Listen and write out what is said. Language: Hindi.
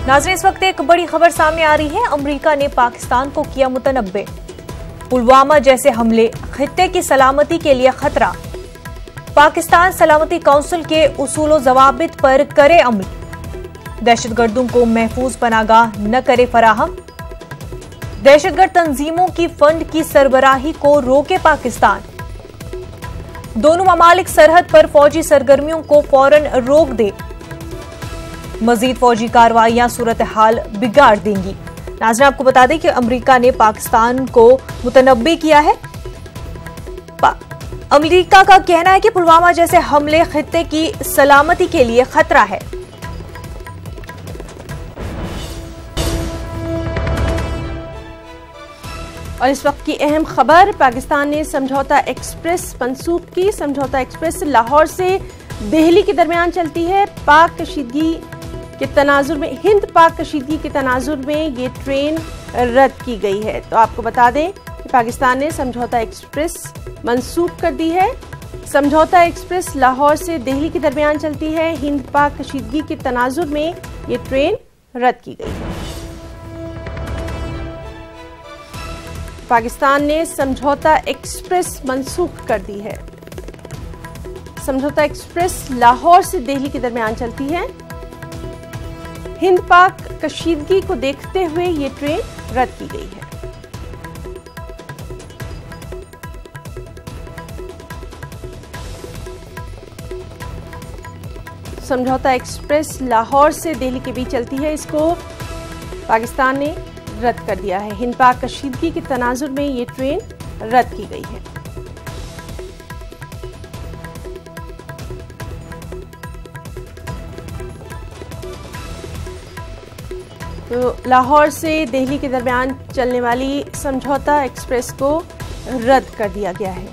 नाज़रीन, इस वक्त एक बड़ी खबर सामने आ रही है। अमेरिका ने पाकिस्तान को किया मुतनब्बे। पुलवामा जैसे हमले खित्ते की सलामती के लिए खतरा। पाकिस्तान सलामती काउंसिल के उसूलो ज़वाबित पर करे अमल। दहशतगर्दों को महफूज पनागाह न करे फराहम। दहशतगर्द तंजीमों की फंड की सरबराही को रोके पाकिस्तान। दोनों ममालिक सरहद पर फौजी सरगर्मियों को फौरन रोक दे। मजीद फौजी कार्रवाइयां सूरत हाल बिगाड़ देंगी। नाज़रीन, आपको बता दें कि अमेरिका ने पाकिस्तान को मुतनब्बे किया है। अमेरिका का कहना है कि पुलवामा जैसे हमले खित्ते की सलामती के लिए खतरा है। और इस वक्त की अहम खबर, पाकिस्तान ने समझौता एक्सप्रेस मंसूख की। समझौता एक्सप्रेस लाहौर से दिल्ली के दरमियान चलती है। पाक कशीदगी के तनाजुर में, हिंद पाक कशीदगी के तनाजुर में ये ट्रेन रद्द की गई है। तो आपको बता दें कि पाकिस्तान ने समझौता एक्सप्रेस मंसूख कर दी है। समझौता एक्सप्रेस लाहौर से दिल्ली के दरमियान चलती है। हिंद पाक कशीदगी के तनाजुर में ये ट्रेन रद्द की गई है। पाकिस्तान ने समझौता एक्सप्रेस मंसूख कर दी है। समझौता एक्सप्रेस लाहौर से दिल्ली के दरमियान चलती है। हिंद पाक कशीदगी को देखते हुए ये ट्रेन रद्द की गई है। समझौता एक्सप्रेस लाहौर से दिल्ली के बीच चलती है। इसको पाकिस्तान ने रद्द कर दिया है। हिंद पाक कशीदगी के तनाजुर में ये ट्रेन रद्द की गई है। तो लाहौर से दिल्ली के दरमियान चलने वाली समझौता एक्सप्रेस को रद्द कर दिया गया है।